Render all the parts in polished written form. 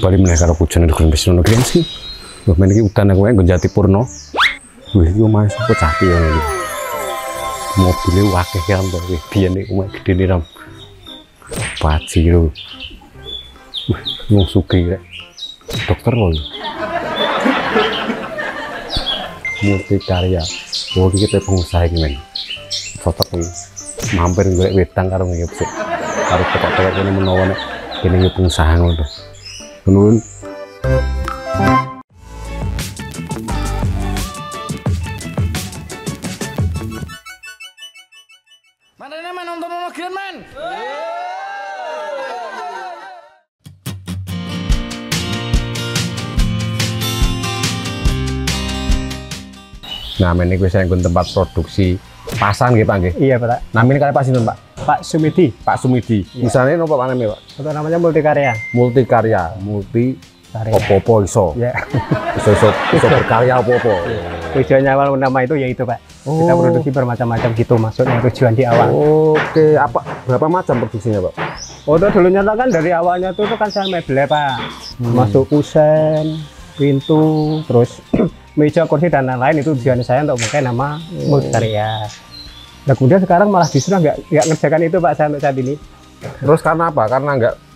balik meneh karo hujan nek wis ngono ki sih. Lho men iki udan aku nggo Jati Purno. Wih, iki omahe sapa cah iki iki. Mobilnya wakil kan tuh, biyen iki omah gedene ram. Paci lho. Wong sugih rek. Dokter lho. Multikarya. Oh, iki kita pengusaha iki men. Foto kuwi. Mampir golek wedang karo ngiyup sik. Karo tekok-tekok kene menawa nek kene pengusaha ngono to. Nuwun. Mana man nonton Grand Man? Nah, ini gue saya tempat produksi pasan gitu Pak nggih. Iya, Pak. Namanya kalian pasti Pak. Pak Sumidi. Pak Sumidi. Iya. Misalnya nopo Pak namanya Pak? Itu namanya Multikarya. Multikarya, multi opo-opo iso. Ya. Iso berkarya opo-opo. Tujuannya awal nama itu yaitu Pak. Oh. Kita produksi bermacam-macam gitu maksudnya tujuan di awal. Oke, berapa macam produksinya Pak? Oh, itu dulunya kan dari awalnya tuh kan saya mebel Pak. Masuk kusen, pintu, terus meja, kursi dan lain-lain itu tujuan saya untuk memakai nama Multikarya. Nah kemudian sekarang malah justru nggak ngerjakan itu Pak saya untuk saat ini. Terus karena apa? Karena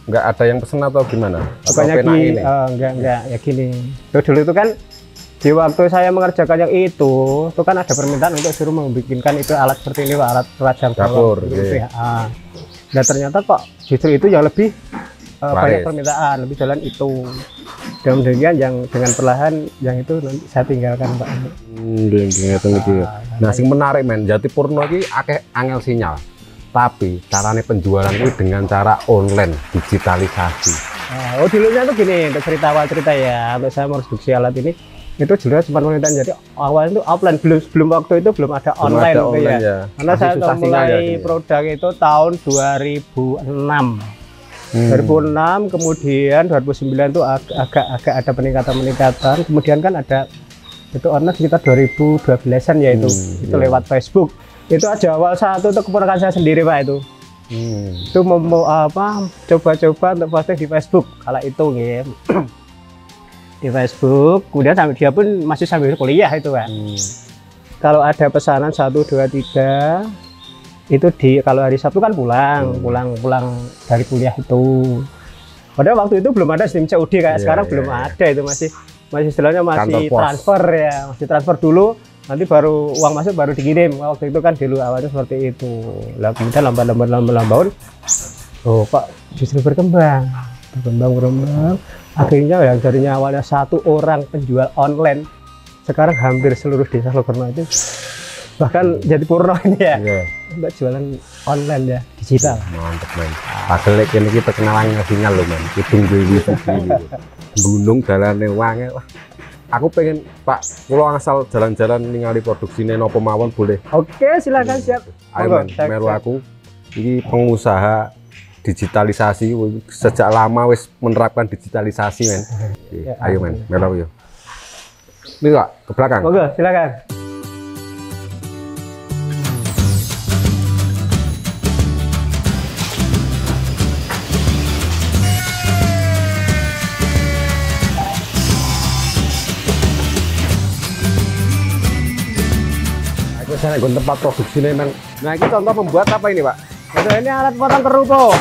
nggak ada yang pesen atau gimana? Bukannya gini, enggak ya gini. Dulu itu kan di waktu saya mengerjakan yang itu kan ada permintaan untuk suruh membikinkan itu alat seperti ini Pak, alat rajang dapur. Gitu ya. Dan ternyata kok justru itu yang lebih banyak permintaan, lebih jalan itu. Dan kemudian yang dengan perlahan yang itu nanti saya tinggalkan Pak. Nah, sing menarik men, Jati Purno iki akeh angel sinyal. Tapi caranya penjualan itu dengan cara online, digitalisasi. Oh dulunya tuh gini, untuk cerita awal cerita ya, untuk saya produksi alat ini itu jelas sempat permintaan. Jadi awalnya itu offline, belum waktu itu belum ada online, ya. Karena saya mulai produk itu tahun 2006. 2006 kemudian 2009 itu agak ada peningkatan, kemudian kan ada itu online sekitar 2012an ya itu lewat Facebook. Itu aja awal satu untuk keponakan saya sendiri Pak itu. Itu mau coba-coba untuk posting di Facebook kala itu gitu. Di Facebook, kemudian dia pun masih sambil kuliah itu Pak. Kalau ada pesanan 1, 2, 3 itu kalau hari Sabtu kan pulang dari kuliah itu. Padahal waktu itu belum ada sistem COD kayak sekarang belum ada itu masih istilahnya masih transfer ya, masih transfer dulu. Nanti baru uang masuk baru dikirim. Waktu itu kan dulu awalnya seperti itu. Lah kemudian lambat oh Pak justru berkembang. Akhirnya yang tadinya awalnya 1 orang penjual online, sekarang hampir seluruh desa Logarno itu bahkan Jati Purno ini ya untuk jualan online ya, digital. Mantep men. Padahal kene iki terkenalan sinyal lho men. Kidung dewi iki. Gunung dalane wange. Aku pengen Pak, kalau asal jalan-jalan ningali produksinya nopo mawon boleh? Oke, silakan siap. Ayo men, meru aku. Ini pengusaha digitalisasi sejak lama wis menerapkan digitalisasi men. Ayo men, meru yo. Ini Pak, ke belakang. Oke, silakan. Saya tempat produksinya men. Nah ini contoh membuat apa ini Pak? Ini alat potong kerupuk.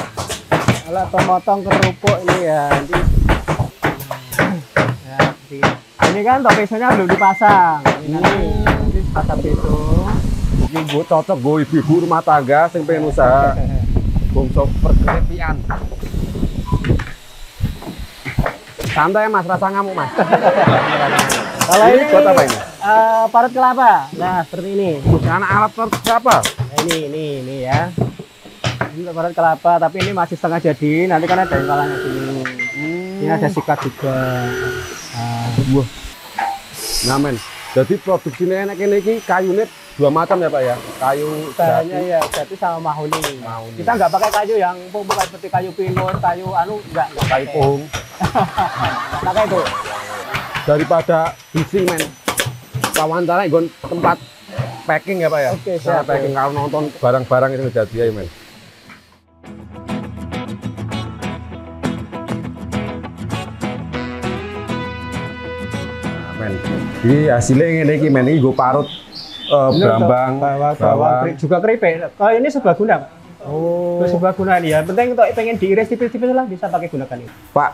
Alat pemotong kerupuk ini ya. Ini kan topisnya belum dipasang. Ini nanti pasang besok. Ini gue cocok gue ibu-ibu rumah tangga yang pengen usaha bongso perkerepian. Santai Mas, rasa ngamuk Mas. Kalau ini buat apa ini? Parut kelapa. Nah, seperti ini. Anak alat parut kelapa. Nah, ini ya. Ini parut kelapa, tapi ini masih setengah jadi. Nanti kan ada yang kalahnya sini. Ini ada sikat juga. Wah. Nah men, jadi produksinya enak ini kayunya 2 macam ya Pak ya? Kayu bahannya ya, jati sama mahoni. Kita nggak pakai kayu yang bukan seperti kayu pinus, kayu enggak. Kayu pohon. Pakai itu. Daripada bising men, wawancara nggon tempat packing ya Pak ya? Oke, siap. Packing kalau nonton barang-barang itu jadi ya men. Ini hasilnya ini iki men iki gue parut Brambang, bawang juga keripik. Kalau ini serbaguna. Oh. Serbaguna ya. Penting untuk pengen diiris tipis-tipis lah bisa pakai gunakan ini. Pak,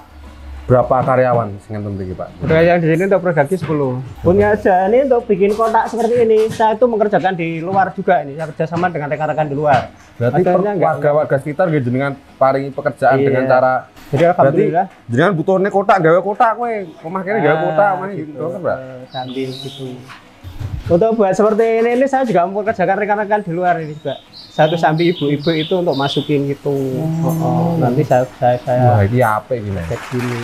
berapa karyawan sing enten iki, Pak? Yang di sini untuk produksi 10. Punya aja ini untuk bikin kotak seperti ini. Saya itu mengerjakan di luar juga ini. Saya kerjasama dengan rekan-rekan di luar. Berarti warga-warga sekitar nggih jenengan paringi pekerjaan dengan cara jadi alhamdulillah. Jenengan butuhne kotak gawe kotak kowe. Omah kene gawe kotak omah gitu kan, Pak? Sambil gitu. Untuk buat seperti ini saya juga mempekerjakan rekan-rekan di luar ini juga. Satu sambil ibu-ibu itu untuk masukin gitu. Nanti saya wah, ini apa ini? Begini.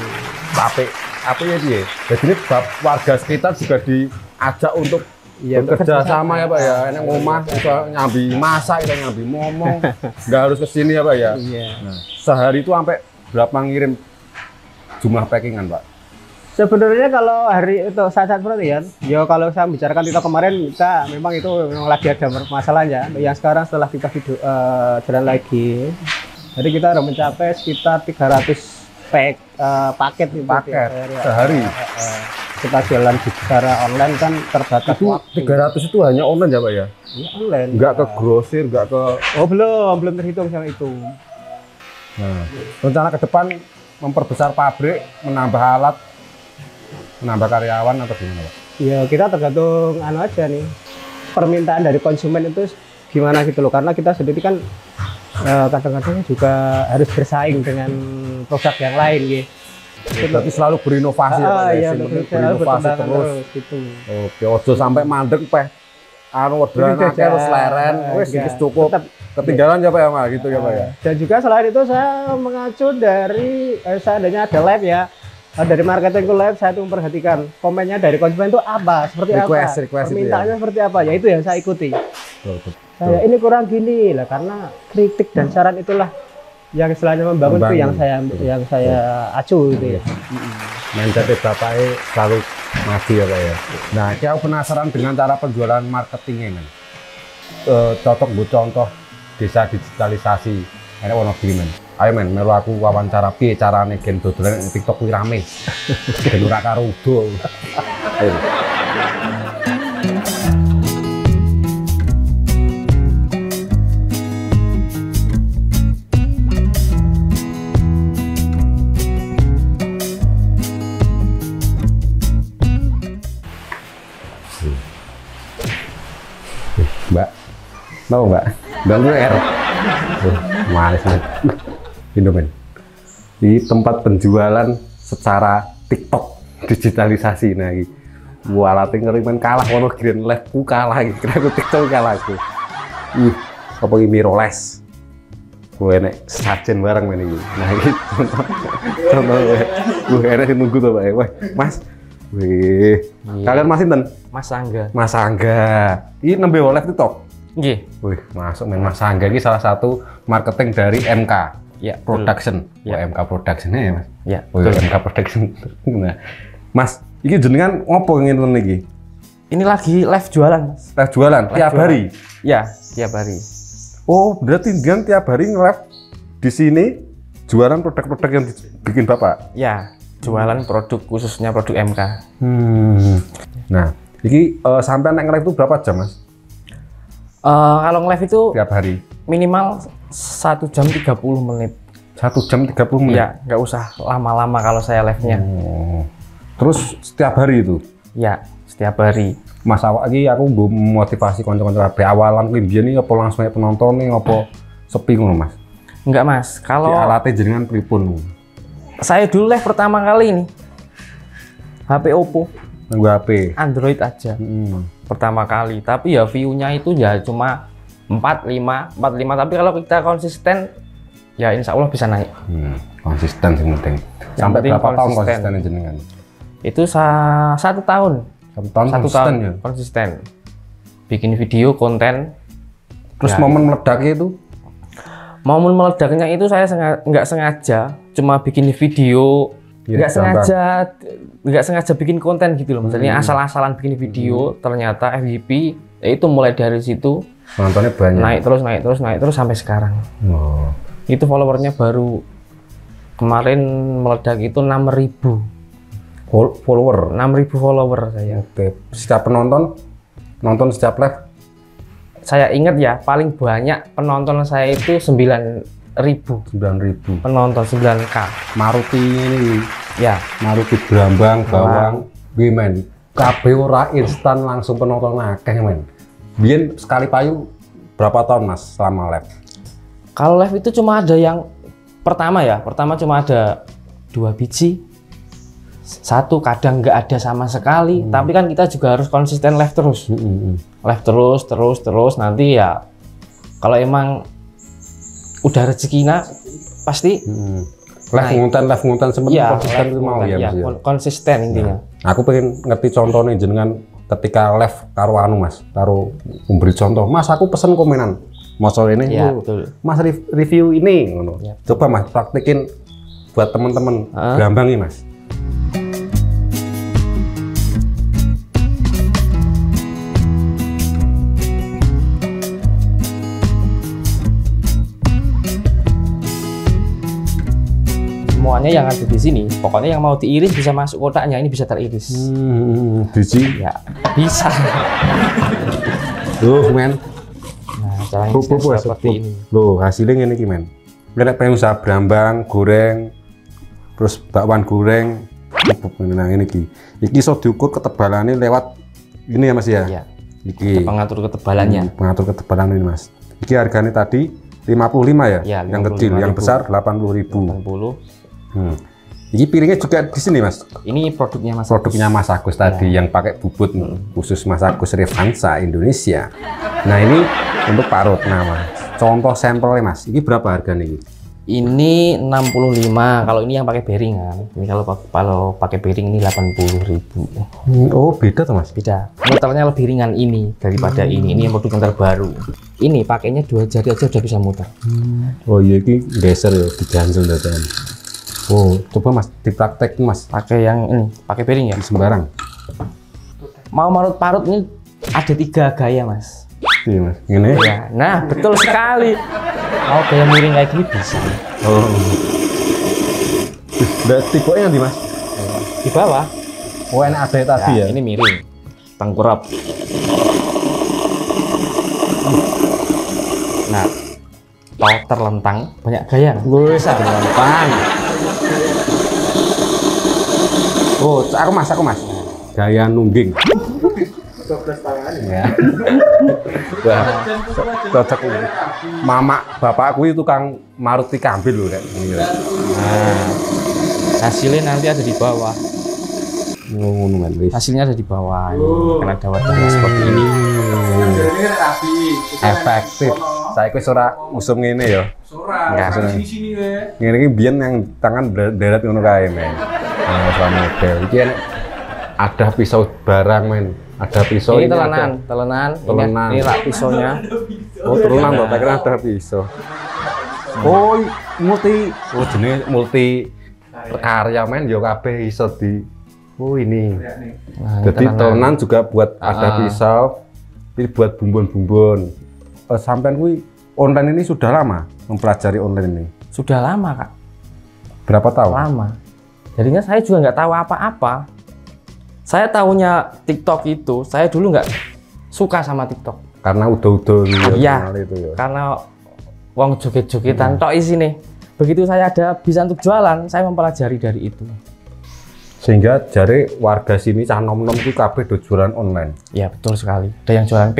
Apa ya dia? Jadi ini warga sekitar juga diajak untuk bekerja sama ya Pak ya. Enak ngomah bisa nyambi masak, kita nyambi ngomong. Nggak harus kesini ya Pak ya. Nah, sehari itu sampai berapa ngirim jumlah packingan Pak? Sebenarnya kalau hari itu saat perhatian, ya kalau saya bicarakan itu kemarin kita memang itu memang lagi ada masalahnya. Yang sekarang setelah kita jalan lagi, jadi kita udah mencapai sekitar 300 paket itu sehari. Kita jalan secara online kan terbatas waktu. 300 itu hanya online ya Pak ya? Iya online. Nggak ke grosir, nggak ke... Oh belum terhitung sama itu. Nah, rencana ke depan memperbesar pabrik, menambah alat, menambah karyawan atau gimana Pak? Ya kita tergantung anu aja nih, permintaan dari konsumen itu gimana gitu loh, karena kita sendiri kan kadang-kadang juga harus bersaing dengan produk yang lain gitu. Berarti selalu berinovasi ya Pak? Iya, berinovasi terus gitu. Oke, ojo sampai mandek Pak. Anu orderan akeh terus leren, wis iki cukup. Ketinggalan ya Pak ya, gitu ya Pak ya. Dan juga selain itu saya mengacu dari seandainya ada lab ya. Dari marketing lab saya tuh memperhatikan komennya dari konsumen itu apa, seperti request permintaannya ya? seperti apa, ya itu yang saya ikuti. Betul. Saya ini kurang gini lah, karena kritik dan saran itulah yang istilahnya membangun itu yang saya acu gitu ya. Mindset bapaknya selalu maju ya Pak ya. Nah, saya penasaran dengan cara penjualan marketingnya men. Cocok buat contoh desa digitalisasi. Enak ono men. Ayo men, melu aku wawancara piye carane gen dodolan ning TikTok kuwi rame. Ben ora karo udo. Ayo. Mbak, mau Mbak? Bantu R. Manis banget. Indomen. Di tempat penjualan secara TikTok digitalisasi nah iki. Walate ngerimen kalah ono Green Labku kalah iki. Kira aku TikTok kalah aku. Apa iki mirrorless. Gue enek sajen bareng men iki. Nah iki contoh gue enek nunggu to Pak. Wah, Mas. Wih. Kalian Mas sinten? Mas Angga. Mas Angga. Ini nembe oleh TikTok. Nggih. Wih, masuk men Mas Angga ini salah satu marketing dari MK. Ya, Production. Ya. MK Production ya, Mas. Ya. Oh, MK Production. Nah, Mas, ini jenengan ngopo ngene iki? Ini lagi live jualan, Mas. Live jualan tiap hari. Ya, tiap hari. Oh, berarti jenengan tiap hari nge-live di sini jualan produk-produk yang bikin Bapak? Ya, jualan produk khususnya produk MK. Nah, ini sampai naik nge-live itu berapa jam, Mas? Kalau nge-live itu Tiap hari? minimal 1 jam 30 menit. 1 jam 30 menit? Ya, nggak usah lama-lama kalau saya live-nya. Terus setiap hari itu? Ya, setiap hari. Mas awak iki aku nggo motivasi kanca-kanca kabeh awalan kuwi mbiyen iki apa langsung penonton nih apa sepi ngono Mas? Enggak Mas, kalau alatnya jenengan pripun? Saya dulu live pertama kali ini HP Oppo. Nggo HP Android aja. Pertama kali, tapi ya view-nya itu ya cuma 45, tapi kalau kita konsisten ya insya Allah bisa naik. Konsisten sih penting. Sampai berapa tahun konsistennya jenengan? Itu 1 tahun. 1 tahun Satu konsisten tahun ya? Konsisten. Bikin video, konten. Terus ya, momen meledaknya itu? Momen meledaknya itu saya nggak sengaja, cuma bikin video, nggak sengaja bikin konten gitu loh. Misalnya asal-asalan bikin video, ternyata FYP, ya itu mulai dari situ. Penontonnya banyak. Naik terus sampai sekarang. Oh. Itu followernya baru kemarin meledak itu 6.000. Follower 6.000 follower saya. oke. Setiap penonton nonton setiap live Saya ingat ya, paling banyak penonton saya itu 9.000 9.000. penonton, 9K. Maruti ini Ya, Maruti Brambang bawang kuwi men kabeh ora instan langsung penonton akeh men. Biyen sekali payu berapa tahun Mas selama live? kalau live itu cuma ada yang pertama cuma ada 2 biji, 1 kadang nggak ada sama sekali. Tapi kan kita juga harus konsisten live terus, live terus nanti ya kalau emang udah rezekinya pasti live nguntan sebenarnya ya, konsisten itu mau ya Mas ya. Konsisten intinya. Aku pengen ngerti contohnya jenengan ketika live karo anu Mas, karo memberi contoh. Mas aku pesen komenan. Mosok ini, Ya, betul. Mas review ini ngono. Ya. Coba Mas praktekin buat teman-teman Brambang nih Mas. Semuanya yang ada di sini, pokoknya yang mau diiris bisa masuk kotaknya, ini bisa teriris. Biji. Ya, bisa. Tuh men. Nah, caranya bisa seperti ini. Loh, hasilnya ini men. Nek pengen usaha Brambang, goreng, terus bakwan goreng, nah ini ki. Iki iso diukur ketebalannya lewat ini ya Mas ya. Ya, Iki pengatur ketebalannya. pengatur ketebalan ini Mas. Iki harganya tadi 55 ya? Ya, yang kecil, yang besar 80.000. 80. Ini piringnya juga di sini Mas. Ini produknya Mas. Produknya Mas Agus tadi yang pakai bubut khusus Mas Agus Revansa Indonesia. Nah ini untuk parut nama. Contoh sampelnya Mas. Ini berapa harganya ini? Ini 65. Kalau ini yang pakai bearing kan. Ini kalau pakai bearing ini 80.000. Oh beda tuh Mas. Beda. Muternya lebih ringan ini daripada ini. Ini yang produk yang terbaru. Ini pakainya 2 jari aja udah bisa muter. Oh iya ini geser ya, diganjel datang. Oh coba Mas dipraktek Mas. Pakai yang ini, pakai bearing ya. Sembarang. Mau marut-parut ini ada 3 gaya Mas. Iya Mas. Ini. Ya, nah betul sekali. Mau gaya miring kayak gini bisa. Oh. Udah tipe yang di Mas. Di bawah. Oh enak ada tadi ya. Ini miring, tengkurap. Nah, kalau terlentang banyak gaya. Gue bisa terlentang. Oh, aku mas. Gaya nungging. 12 tangan ya. Wah, cocok ini. Mama, bapakku itu tukang Maruti Kambil loh kan. Nah, hasilnya nanti ada di bawah. Hasilnya ada di bawah. Karena ada wadahnya seperti ini. Efektif. Saya kira ora usum ngene ya. Enggak seneng. Ngene iki biyen yang tangan deret ngono kae, men. Nah, sama model. Iki ada pisau barang, men. Ada pisau ini telenan. Ini rak pisaunya. Oh, telenan toh, tak kira ada pisau. Oh, jenenge multi karya, men, ya kabeh iso di. Oh, ini. Nah, jadi telenan juga buat ada pisau. Ini buat bumbon-bumbon. Sampean kuwi online ini sudah lama mempelajari online ini? Sudah lama Kak. Berapa tahun? Lama. Jadinya saya juga nggak tahu apa-apa. Saya tahunya TikTok itu, saya dulu nggak suka sama TikTok. Karena udah ya, itu ya. Karena uang joget-jogetan tok isine. Begitu saya ada bisa untuk jualan, saya mempelajari dari itu. Sehingga jari warga sini cah nom-nom itu kabeh do jualan online. Ya betul sekali. Ada yang jualan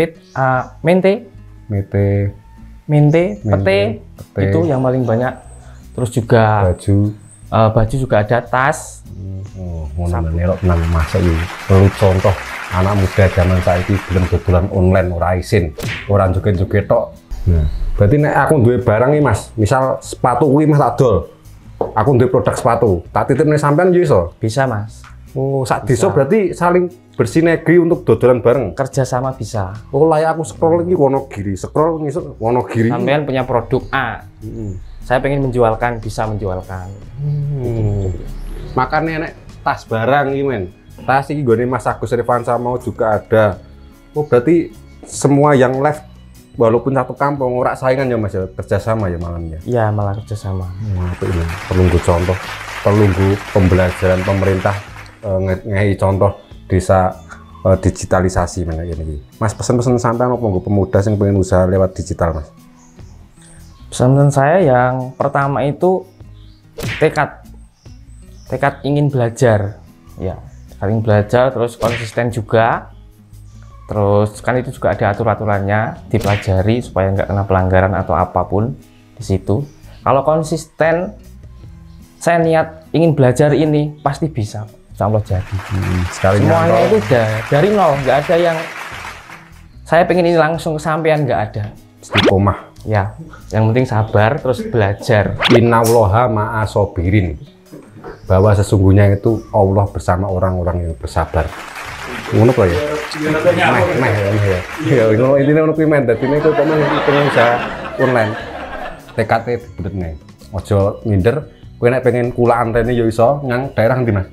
mente, pete, itu yang paling banyak. Terus juga baju juga ada, tas. Nelok nang masa ini perlu contoh anak muda zaman saiki belum dodolan online ora isin, ora joget-joget tok. Nah, berarti nek aku duwe barang nih Mas, misal sepatu kuwi Mas tak dol. Aku duwe produk sepatu, tak titip nih sampean yo iso. Bisa Mas. Oh, sak desa berarti saling bersinergi untuk dodolan bareng. Kerjasama bisa. Oh, layak aku scroll iki Wonogiri, scroll ngisuk Wonogiri. Sampean punya produk A. Saya pengen menjualkan, bisa menjualkan. Makanya nek tas barang iki men. Tas iki gone Mas Agus Revansa mau juga ada. Oh, berarti semua yang live walaupun satu kampung ora saingan ya Mas ya, kerjasama ya malamnya. Ya, malah kerjasama. Perlu contoh, perlu pembelajaran pemerintah ngehi contoh desa digitalisasi mana ini. Mas pesen-pesen sampean apa nggo pemuda yang pengen usaha lewat digital, Mas? Pesan saya yang pertama itu tekad ingin belajar, ya, ingin belajar, terus konsisten juga, terus kan itu juga ada aturannya, dipelajari supaya nggak kena pelanggaran atau apapun di situ. Kalau konsisten, saya niat ingin belajar ini pasti bisa. Insya Allah jadi. Semuanya itu udah dari nol, nggak ada yang saya pengen ini langsung kesampaian, nggak ada. Istiqomah. Ya, yang penting sabar terus belajar. Innallaha ma'a sobirin, bahwa sesungguhnya itu Allah bersama orang-orang yang bersabar. Ngono kok ya. Meh ya. Ya ini ono kuwi men, dadi niku kok pengen usaha online. TKT bener. Ojo minder, kowe nek pengen kulaan rene ya iso nang daerah ndi, Mas?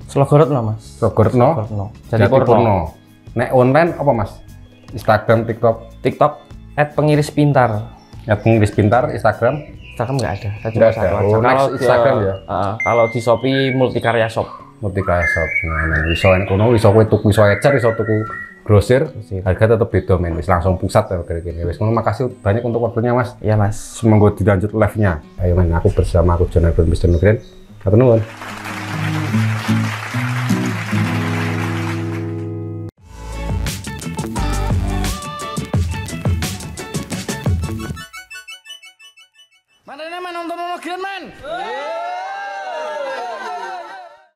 Slogorotno, Mas. Slogorotno. Jadi Purno. Nek online apa, Mas? Instagram, TikTok @pengirispintar. @pengirispintar, Instagram Nggak ada. Saya cuma nggak ada. satu aja. Oh, Kalau Instagram ya. Kalau di Shopee Multikarya Shop. Multikarya Shop. Nah, iso en kono iso kowe tuku iso ecer, iso tuku grosir, harga tetep beda men. Wis langsung pusat ya kayak gini. Wis ngono, makasih banyak untuk waktunya, Mas. Iya, Mas. Semoga dilanjut live-nya. Ayo men, aku bersama aku Jonathan Mr. Nugren. Hatur nuwun. Mana nonton Keren Man?